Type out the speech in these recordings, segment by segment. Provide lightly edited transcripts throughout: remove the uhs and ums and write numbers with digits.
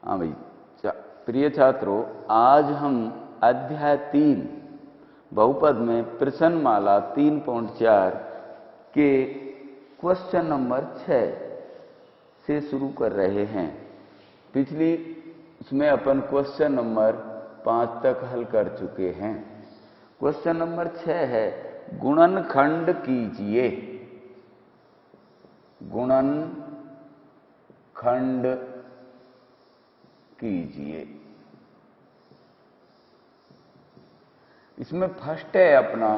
हाँ भाई, प्रिय छात्रों, आज हम अध्याय 3 बहुपद में प्रश्नमाला 3.4 के क्वेश्चन नंबर 6 से शुरू कर रहे हैं। पिछली उसमें अपन क्वेश्चन नंबर 5 तक हल कर चुके हैं। क्वेश्चन नंबर 6 है, गुणनखंड कीजिए। गुणनखंड कीजिए। इसमें फर्स्ट है अपना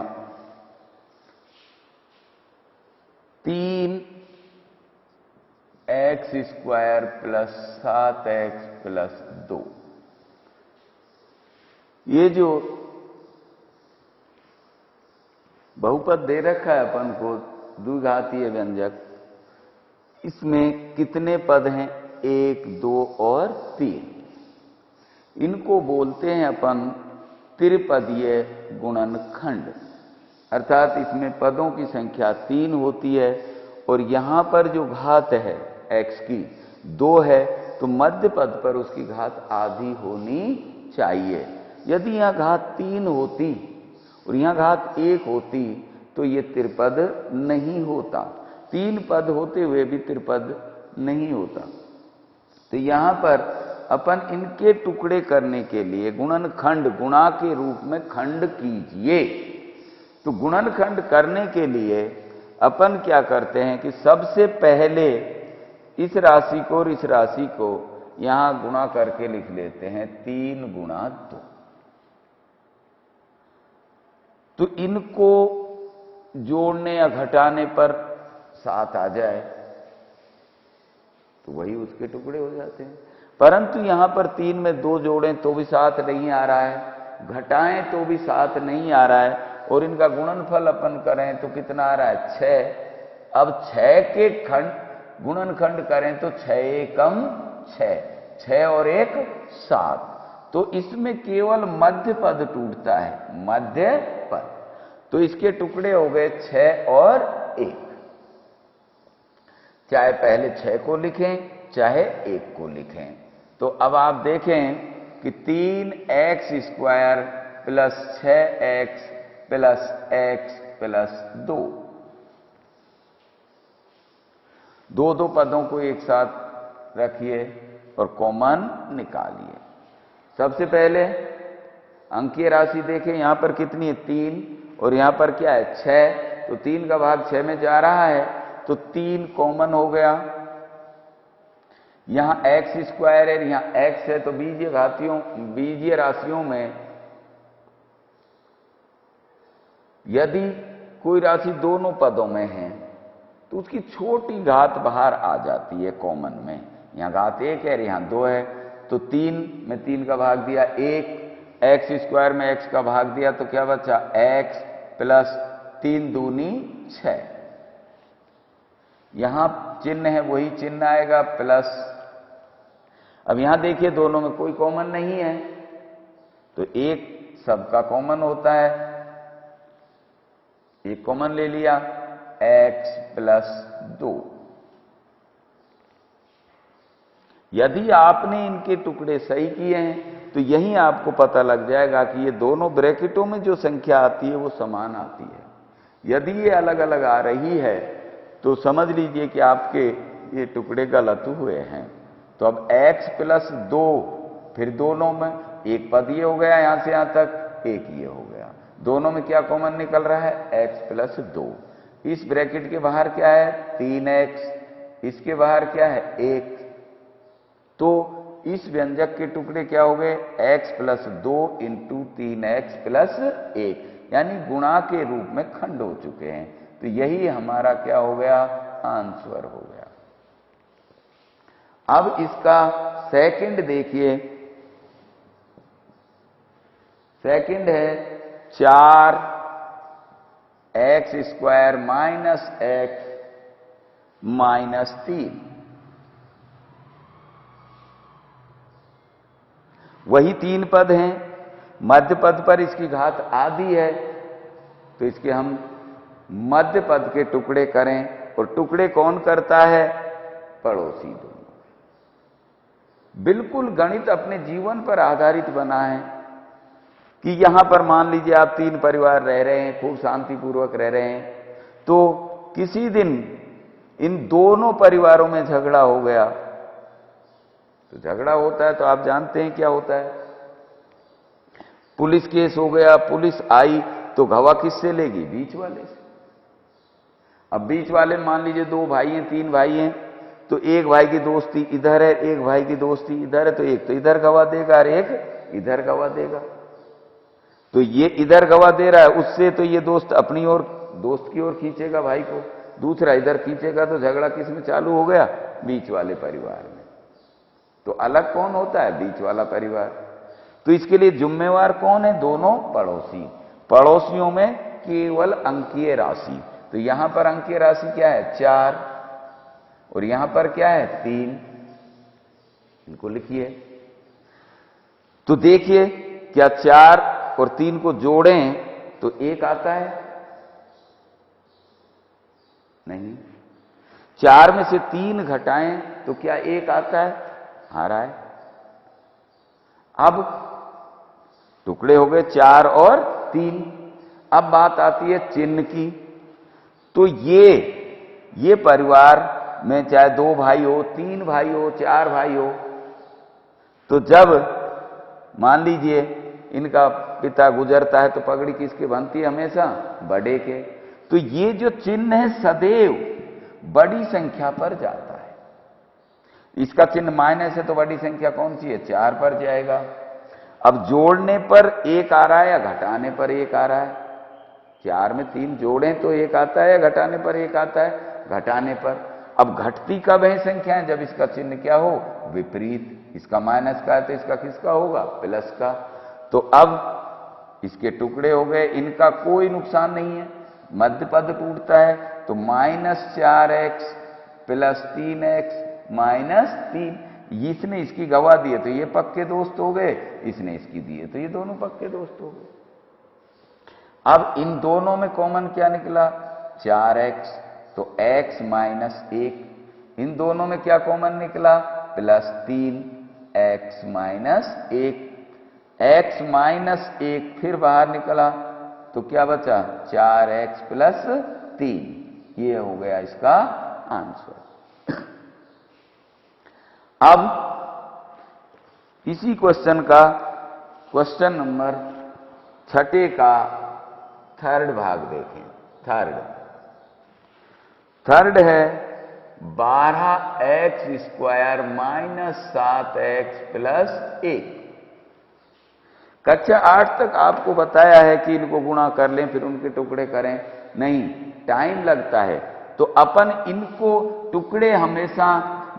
3x² प्लस 7x प्लस 2। ये जो बहुपद दे रखा है अपन को, द्विघातीय व्यंजक, इसमें कितने पद हैं? 1, 2 और 3। इनको बोलते हैं अपन त्रिपदीय गुणनखंड, अर्थात इसमें पदों की संख्या 3 होती है और यहां पर जो घात है x की 2 है, तो मध्य पद पर उसकी घात आधी होनी चाहिए। यदि यहां घात 3 होती और यहां घात 1 होती तो ये त्रिपद नहीं होता। 3 पद होते हुए भी त्रिपद नहीं होता। तो यहां पर अपन इनके टुकड़े करने के लिए गुणनखंड, गुणा के रूप में खंड कीजिए। तो गुणनखंड करने के लिए अपन क्या करते हैं कि सबसे पहले इस राशि को और इस राशि को यहां गुणा करके लिख लेते हैं 3 गुणा 2। तो इनको जोड़ने या घटाने पर 7 आ जाए तो वही उसके टुकड़े हो जाते हैं। परंतु यहां पर 3 में 2 जोड़ें तो भी 7 नहीं आ रहा है, घटाएं तो भी 7 नहीं आ रहा है, और इनका गुणनफल अपन करें तो कितना आ रहा है? 6। अब 6 के गुणनखंड करें तो 6 एकम 6, 6 और 1 7। तो इसमें केवल मध्य पद टूटता है, मध्य पद। तो इसके टुकड़े हो गए 6 और 1। चाहे पहले 6 को लिखें चाहे 1 को लिखें। तो अब आप देखें कि 3x² plus 6x plus x plus 2, दो पदों को एक साथ रखिए और कॉमन निकालिए। सबसे पहले अंकीय राशि देखें, यहां पर कितनी है? 3, और यहां पर क्या है? 6। तो 3 का भाग 6 में जा रहा है, तो 3 कॉमन हो गया। यहां x² है, यहां x है, तो बीजीय राशियों में यदि कोई राशि दोनों पदों में है तो उसकी छोटी घात बाहर आ जाती है कॉमन में। यहां घात 1 है, यहां 2 है, तो 3 में 3 का भाग दिया 1, x² में x का भाग दिया तो क्या बचा? x प्लस 3 दूनी 6। यहां चिन्ह है वही चिन्ह आएगा प्लस। अब यहां देखिए दोनों में कोई कॉमन नहीं है, तो एक सबका कॉमन होता है, एक कॉमन ले लिया, x प्लस 2। यदि आपने इनके टुकड़े सही किए हैं तो यही आपको पता लग जाएगा कि ये दोनों ब्रैकेटों में जो संख्या आती है वो समान आती है। यदि ये अलग अलग आ रही है तो समझ लीजिए कि आपके ये टुकड़े गलत हुए हैं। तो अब x प्लस 2, फिर दोनों में एक पद ये हो गया, यहां से यहां तक एक ये हो गया। दोनों में क्या कॉमन निकल रहा है? x plus 2। इस ब्रैकेट के बाहर क्या है? 3x, इसके बाहर क्या है? 1। तो इस व्यंजक के टुकड़े क्या हो गए? x plus 2 into 3x plus 1, यानी गुणा के रूप में खंड हो चुके हैं। तो यही हमारा क्या हो गया? आंसर हो गया। अब इसका सेकंड देखिए। सेकंड है 4x² माइनस x माइनस 3। वही 3 पद हैं, मध्य पद पर इसकी घात आधी है, तो इसके हम मध्य पद के टुकड़े करें, और टुकड़े कौन करता है? पड़ोसी दोनों। बिल्कुल गणित अपने जीवन पर आधारित बना है कि यहां पर मान लीजिए आप 3 परिवार रह रहे हैं, खूब शांतिपूर्वक रह रहे हैं, तो किसी दिन इन दोनों परिवारों में झगड़ा हो गया। तो झगड़ा होता है तो आप जानते हैं क्या होता है, पुलिस केस हो गया, पुलिस आई तो गवाह किससे लेगी? बीच वाले से। अब बीच वाले मान लीजिए 2 भाई हैं, 3 भाई हैं, तो एक भाई की दोस्ती इधर है, एक भाई की दोस्ती इधर है, तो एक तो इधर गवाह देगा और एक इधर गवाह देगा। तो ये इधर गवाह दे रहा है, उससे तो ये दोस्त अपनी ओर, दोस्त की ओर खींचेगा भाई को, दूसरा इधर खींचेगा, तो झगड़ा किस में चालू हो गया? बीच वाले परिवार में। तो अलग कौन होता है? बीच वाला परिवार। तो इसके लिए जिम्मेवार कौन है? दोनों पड़ोसी। पड़ोसियों में केवल अंकीय राशि। तो यहां पर अंकीय राशि क्या है? 4, और यहां पर क्या है? 3। इनको लिखिए। तो देखिए, क्या 4 और 3 को जोड़ें तो 1 आता है? नहीं। 4 में से 3 घटाएं तो क्या 1 आता है? आ रहा है। अब टुकड़े हो गए 4 और 3। अब बात आती है चिन्ह की। तो ये परिवार में चाहे 2 भाई हो, 3 भाई हो, 4 भाई हो, तो जब मान लीजिए इनका पिता गुजरता है तो पगड़ी किसके बनती है? हमेशा बड़े के। तो ये जो चिन्ह है सदैव बड़ी संख्या पर जाता है। इसका चिन्ह माइनस है तो बड़ी संख्या कौन सी है? 4 पर जाएगा। अब जोड़ने पर 1 आ रहा है या घटाने पर 1 आ रहा है? 4 में 3 जोड़ें तो 1 आता है या घटाने पर 1 आता है? घटाने पर। अब घटती कब है संख्याएं? जब इसका चिन्ह क्या हो? विपरीत। इसका माइनस का है तो इसका किसका होगा? प्लस का। तो अब इसके टुकड़े हो गए, इनका कोई नुकसान नहीं है, मध्य पद टूटता है, तो -4x + 3x - 3। इसने इसकी गवाह दिए तो ये पक्के दोस्त हो गए, इसने इसकी दिए तो ये दोनों पक्के दोस्त हो गए। अब इन दोनों में कॉमन क्या निकला? 4x, तो x - 1। इन दोनों में क्या कॉमन निकला? +3 x - 1। x - 1 फिर बाहर निकला तो क्या बचा? 4x + 3। ये हो गया इसका आंसर। अब इसी क्वेश्चन का क्वेश्चन नंबर 6 का थर्ड भाग देखें। थर्ड है 12x² - 7x + 1। कक्षा 8 तक आपको बताया है कि इनको गुणा कर लें फिर उनके टुकड़े करें। नहीं, टाइम लगता है। तो अपन इनको टुकड़े हमेशा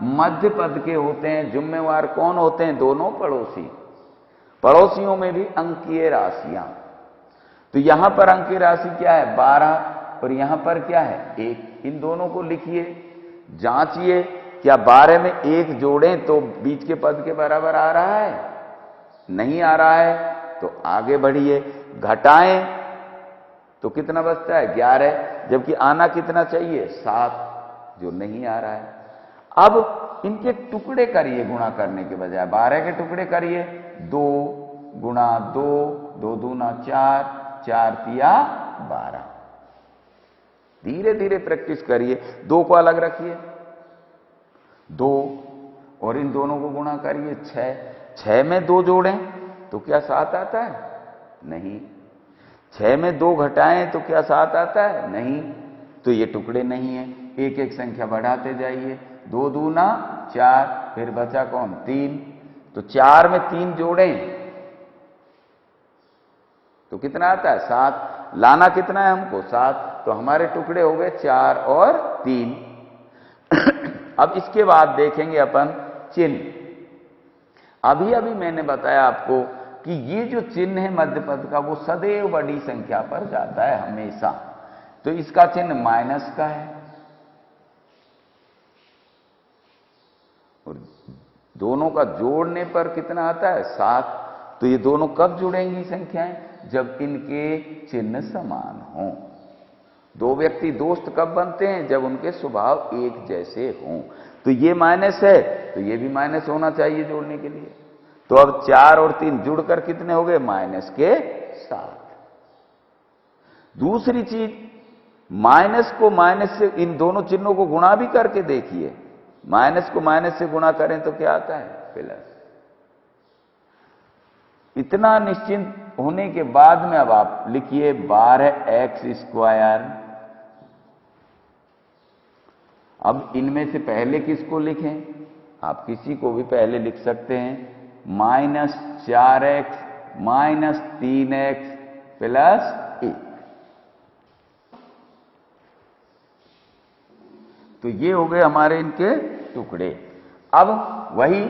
मध्य पद के होते हैं। जिम्मेवार कौन होते हैं? दोनों पड़ोसी। पड़ोसियों में भी अंकीय राशियां। तो यहां पर अंकीय राशि क्या है? 12, और यहां पर क्या है? 1। इन दोनों को लिखिए, जांचिए, क्या 12 में 1 जोड़ें तो बीच के पद के बराबर आ रहा है? नहीं आ रहा है तो आगे बढ़िए, घटाएं तो कितना बचता है? 11, जबकि आना कितना चाहिए? 7, जो नहीं आ रहा है। अब इनके टुकड़े करिए गुणा करने के बजाय, 12 के टुकड़े करिए। 2 × 2, 2 दूना 4, 4 तिया 12। धीरे धीरे प्रैक्टिस करिए। 2 को अलग रखिए, 2, और इन दोनों को गुणा करिए 6। 6 में 2 जोड़ें तो क्या 7 आता है? नहीं। 6 में 2 घटाएं तो क्या 7 आता है? नहीं। तो ये टुकड़े नहीं है। एक एक संख्या बढ़ाते जाइए। 2 दूना 4, फिर बचा कौन? 3। तो 4 में 3 जोड़ें तो कितना आता है? 7। लाना कितना है हमको? 7। तो हमारे टुकड़े हो गए 4 और 3। अब इसके बाद देखेंगे अपन चिन्ह। अभी अभी मैंने बताया आपको कि ये जो चिन्ह है मध्य पद का वो सदैव बड़ी संख्या पर जाता है हमेशा। तो इसका चिन्ह माइनस का है, और दोनों का जोड़ने पर कितना आता है? 7। तो ये दोनों कब जुड़ेंगी संख्याएं? जब इनके चिन्ह समान हों। 2 व्यक्ति दोस्त कब बनते हैं? जब उनके स्वभाव एक जैसे हों। तो ये माइनस है तो ये भी माइनस होना चाहिए जोड़ने के लिए। तो अब 4 और 3 जुड़कर कितने हो गए? माइनस के 7। दूसरी चीज, माइनस को माइनस से, इन दोनों चिन्हों को गुणा भी करके देखिए। माइनस को माइनस से गुणा करें तो क्या आता है? प्लस। इतना निश्चिंत होने के बाद में अब आप लिखिए 12x²। अब इनमें से पहले किसको लिखें? आप किसी को भी पहले लिख सकते हैं। -4x - 3x + 1। तो ये हो गए हमारे इनके टुकड़े। अब वही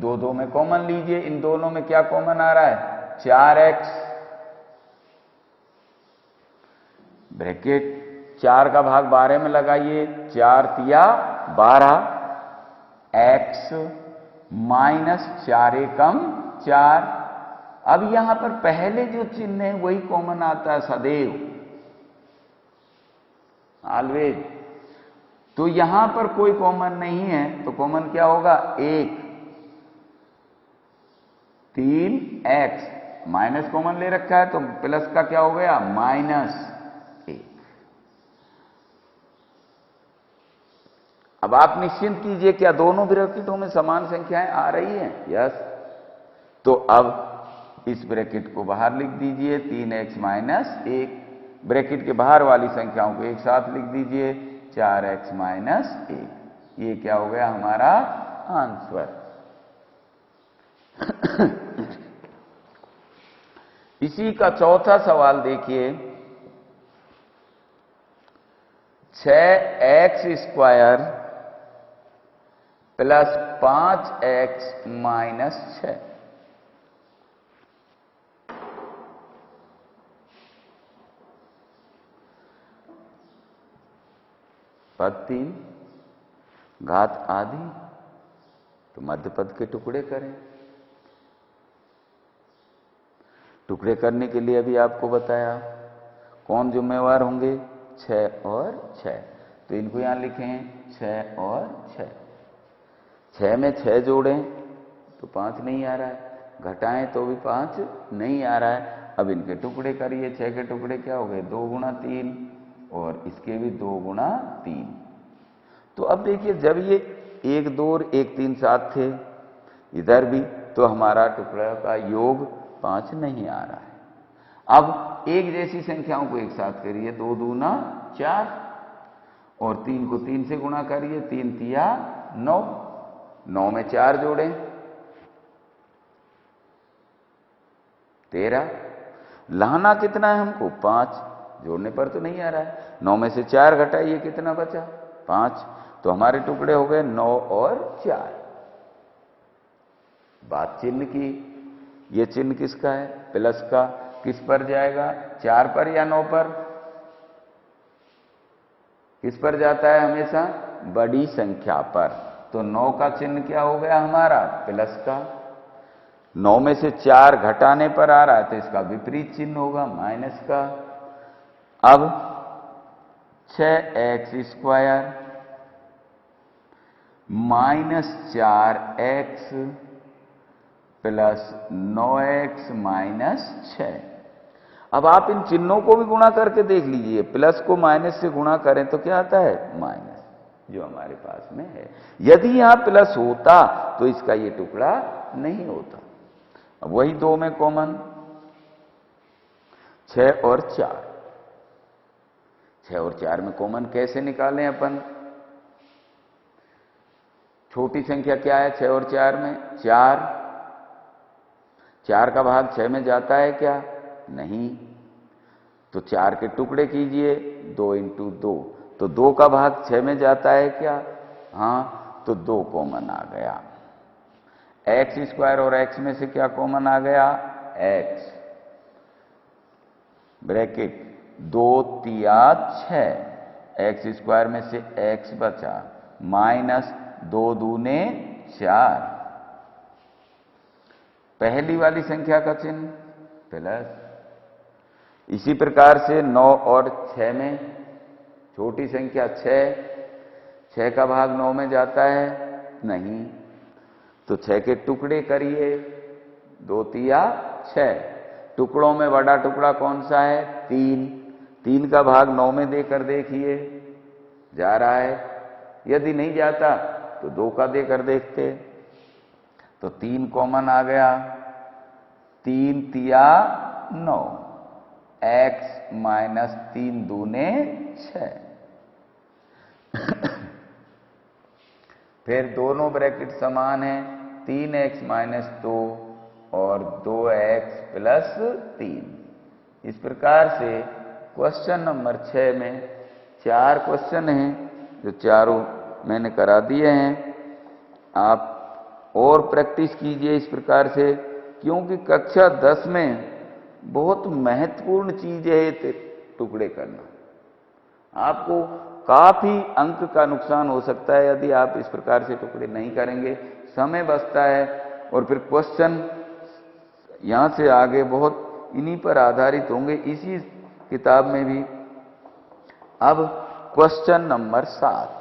2 में कॉमन लीजिए। इन दोनों में क्या कॉमन आ रहा है? 4x, ब्रैकेट 4 का भाग 12 में लगाइए, 4 तिया 12, x -4 एकम 4। अब यहां पर पहले जो चिन्ह है वही कॉमन आता है सदैव, ऑलवेज। तो यहां पर कोई कॉमन नहीं है, तो कॉमन क्या होगा? 1, 3x, माइनस कॉमन ले रखा है तो प्लस का क्या हो गया? -1। अब आप निश्चिंत कीजिए, क्या दोनों ब्रैकेटों में समान संख्याएं आ रही हैं? यस। तो अब इस ब्रैकेट को बाहर लिख दीजिए, 3x - 1। ब्रैकेट के बाहर वाली संख्याओं को एक साथ लिख दीजिए, 4x - 1। ये क्या हो गया हमारा आंसर। इसी का चौथा सवाल देखिए, 6x² + 5x - 6। पद 3 घात आधी, तो मध्य पद के टुकड़े करें। टुकड़े करने के लिए अभी आपको बताया कौन जिम्मेवार होंगे? 6 और 6। तो इनको यहां लिखें 6 और 6। 6 में 6 जोड़ें तो 5 नहीं आ रहा है, घटाएं तो भी 5 नहीं आ रहा है। अब इनके टुकड़े करिए। 6 के टुकड़े क्या हो गए? 2 × 3, और इसके भी 2 × 3। तो अब देखिए, जब ये 1 2 और 1 3 7 थे इधर भी, तो हमारा टुकड़ा का योग 5 नहीं आ रहा है। अब एक जैसी संख्याओं को एक साथ करिए, 2 दूना 4, और 3 को 3 से गुणा करिए, 3 तिया 9, 9 में 4 जोड़ें 13। लाना कितना है हमको? 5। जोड़ने पर तो नहीं आ रहा है। 9 में से 4 घटाइए, कितना बचा? 5। तो हमारे टुकड़े हो गए 9 और 4। बात चिन्ह की। ये चिन्ह किसका है? प्लस का। किस पर जाएगा? 4 पर या 9 पर? किस पर जाता है हमेशा? बड़ी संख्या पर। तो 9 का चिन्ह क्या हो गया हमारा? प्लस का। 9 में से 4 घटाने पर आ रहा है तो इसका विपरीत चिन्ह होगा, माइनस का। अब 6x² - 4x + 9x - 6। अब आप इन चिन्हों को भी गुणा करके देख लीजिए। प्लस को माइनस से गुणा करें तो क्या आता है? माइनस, जो हमारे पास में है। यदि यहां प्लस होता तो इसका ये टुकड़ा नहीं होता। अब वही 2 में कॉमन, 6 और 4। 6 और 4 में कॉमन कैसे निकालें अपन? छोटी संख्या क्या है 6 और 4 में? 4। 4 का भाग 6 में जाता है क्या? नहीं। तो 4 के टुकड़े कीजिए, 2 × 2। तो 2 का भाग 6 में जाता है क्या? हाँ, तो 2 कॉमन आ गया। x² और x में से क्या कॉमन आ गया? x, ब्रैकेट 2 तिया 6, x² में से x बचा, माइनस 2 दूने 4। पहली वाली संख्या का चिन्ह प्लस। इसी प्रकार से 9 और 6 में छोटी संख्या 6, 6 का भाग 9 में जाता है? नहीं। तो 6 के टुकड़े करिए, 2 तिया 6। टुकड़ों में बड़ा टुकड़ा कौन सा है? 3। 3 का भाग 9 में देकर देखिए, जा रहा है। यदि नहीं जाता तो 2 का देकर देखते। तो 3 कॉमन आ गया, 3 तिया 9, x माइनस 3 दूने 6। फिर दोनों ब्रैकेट समान है, 3x माइनस 2 और 2x प्लस 3। इस प्रकार से क्वेश्चन नंबर 6 में 4 क्वेश्चन हैं, जो चारों मैंने करा दिए हैं। आप और प्रैक्टिस कीजिए इस प्रकार से, क्योंकि कक्षा 10 में बहुत महत्वपूर्ण चीज है टुकड़े करना। आपको काफी अंक का नुकसान हो सकता है यदि आप इस प्रकार से टुकड़े नहीं करेंगे। समय बचता है और फिर क्वेश्चन यहां से आगे बहुत इन्हीं पर आधारित होंगे, इसी किताब में भी। अब क्वेश्चन नंबर 7।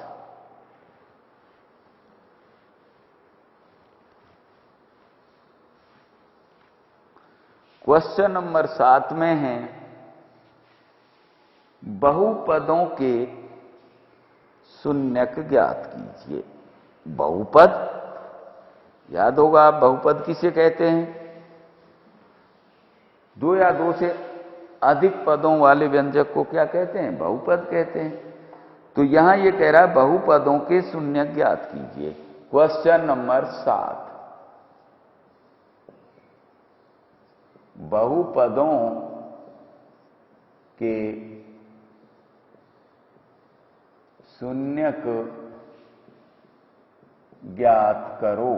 क्वेश्चन नंबर 7 में है बहुपदों के शून्यक ज्ञात कीजिए। बहुपद याद होगा, आप बहुपद किसे कहते हैं? 2 या 2 से अधिक पदों वाले व्यंजक को क्या कहते हैं? बहुपद कहते हैं। तो यहां ये कह रहा है बहुपदों के शून्यक ज्ञात कीजिए। क्वेश्चन नंबर 7, बहुपदों के शून्यक ज्ञात करो।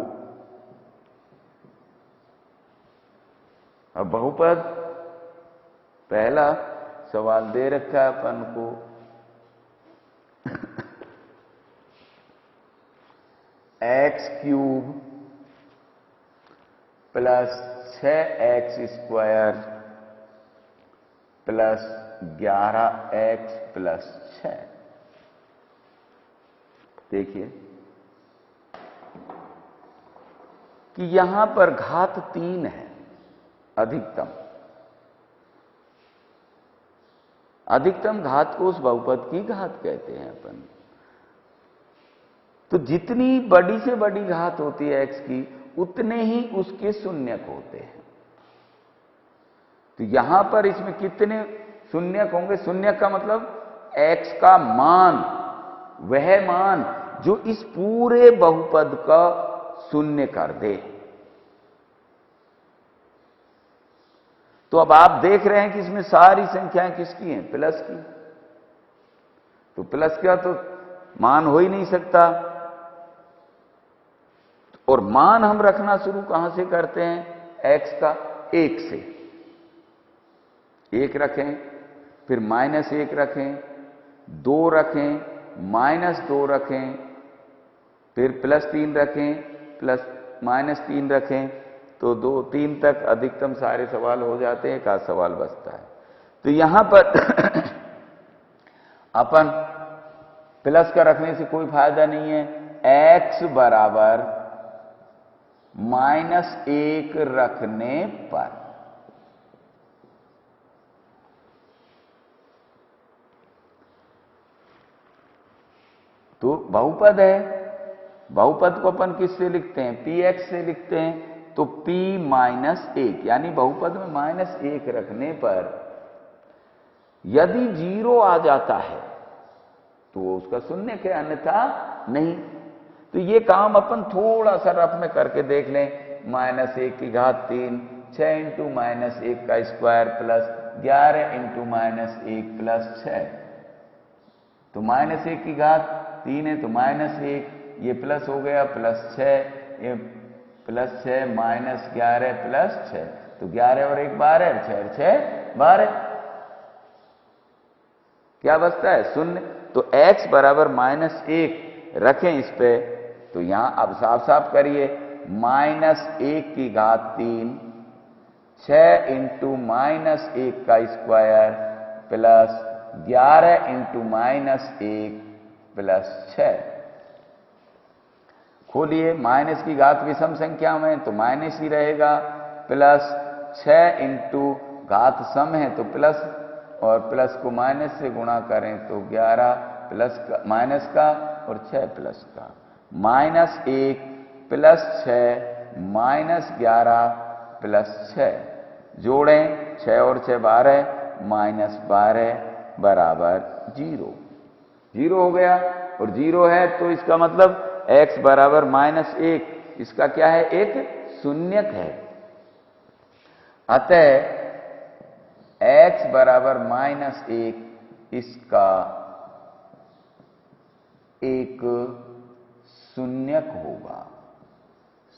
अब बहुपद, पहला सवाल दे रखा है अपन को, x cube plus 6x square plus 11x plus 6। देखिए कि यहां पर घात 3 है, अधिकतम। अधिकतम घात को उस बहुपद की घात कहते हैं अपन। तो जितनी बड़ी से बड़ी घात होती है x की, उतने ही उसके शून्यक होते हैं। तो यहां पर इसमें कितने शून्यक होंगे? शून्यक का मतलब x का मान, वह मान जो इस पूरे बहुपद का शून्य कर दे। तो अब आप देख रहे हैं कि इसमें सारी संख्याएं किसकी हैं? प्लस की। तो प्लस का तो मान हो ही नहीं सकता। और मान हम रखना शुरू कहां से करते हैं? x का 1 से। 1 रखें, फिर -1 रखें, 2 रखें, -2 रखें, फिर +3 रखें, -3 रखें। तो 2 3 तक अधिकतम सारे सवाल हो जाते हैं, एक आध सवाल बचता है। तो यहां पर अपन प्लस का रखने से कोई फायदा नहीं है। x बराबर -1 रखने पर तो बहुपद है। बहुपद को अपन किससे लिखते हैं? px से लिखते हैं। तो p -1 यानी बहुपद में -1 रखने पर यदि 0 आ जाता है तो उसका शून्य है, अन्यथा नहीं। तो ये काम अपन थोड़ा सा रफ में करके देख लें। -1 की घात 3, 6 इंटू -1 का स्क्वायर प्लस 11 इंटू -1 प्लस 6। तो -1 की घात 3 है तो -1, ये प्लस हो गया, प्लस 6, ये प्लस 6 -11 प्लस 6। तो 11 और 1 12, 6 और 6 12। क्या बचता है? शून्य। तो x बराबर -1 रखें इस पे। तो यहां अब साफ साफ करिए, -1 की घात 3, 6 इंटू -1 का स्क्वायर प्लस 11 इंटू -1 प्लस 6। खोलिए, माइनस की घात विषम संख्या में तो माइनस ही रहेगा, प्लस 6 इंटू घात सम है तो प्लस, और प्लस को माइनस से गुणा करें तो 11 प्लस का माइनस का और 6 प्लस का, -1 प्लस 6 -11 प्लस 6, जोड़ें 6 और 6 12, -12 बराबर 0। 0 हो गया, और 0 है तो इसका मतलब x बराबर -1, इसका क्या है, एक शून्यक है। अतः x बराबर -1 इसका एक शून्यक होगा,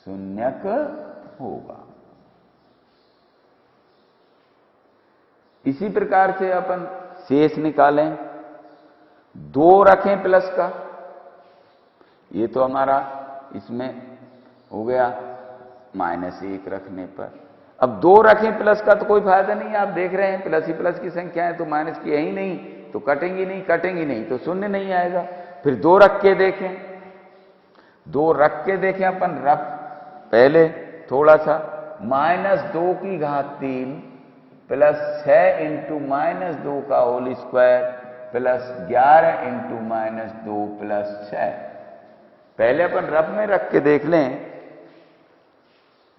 शून्यक होगा। इसी प्रकार से अपन शेष निकालें, 2 रखें प्लस का, ये तो हमारा इसमें हो गया -1 रखने पर। अब 2 रखें प्लस का तो कोई फायदा नहीं है, आप देख रहे हैं प्लस ही प्लस की संख्या है तो माइनस की है ही नहीं, तो कटेंगी नहीं तो शून्य नहीं आएगा। फिर 2 रख के देखें, 2 रख के देखें अपन, रफ पहले थोड़ा सा, -2 की घात 3 प्लस 6 इंटू -2 का whole square plus 11 into -2 plus 6। पहले अपन रफ में रख के देख लें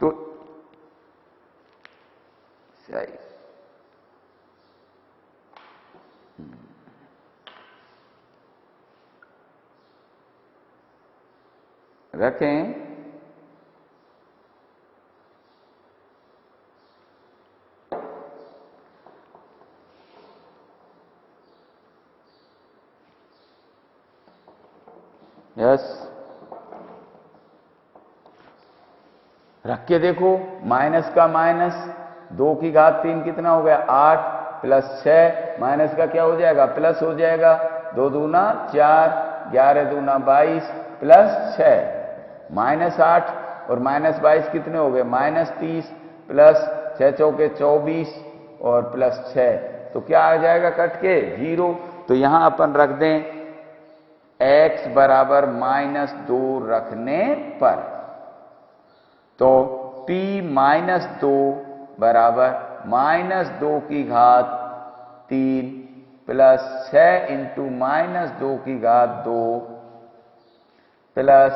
तो सही, रखें, यस, रख के देखो, माइनस का माइनस, 2 की घात 3 कितना हो गया, 8 प्लस 6, माइनस का क्या हो जाएगा, प्लस हो जाएगा, 2 दूना 4, 11 दूना 22 प्लस 6, -8 और -22 कितने हो गए, -30 प्लस 6 चौके 24 और प्लस 6, तो क्या आ जाएगा कट के 0। तो यहां अपन रख दें x बराबर -2 रखने पर, तो p -2 बराबर -2 की घात 3 प्लस 6 इंटू -2 की घात 2 प्लस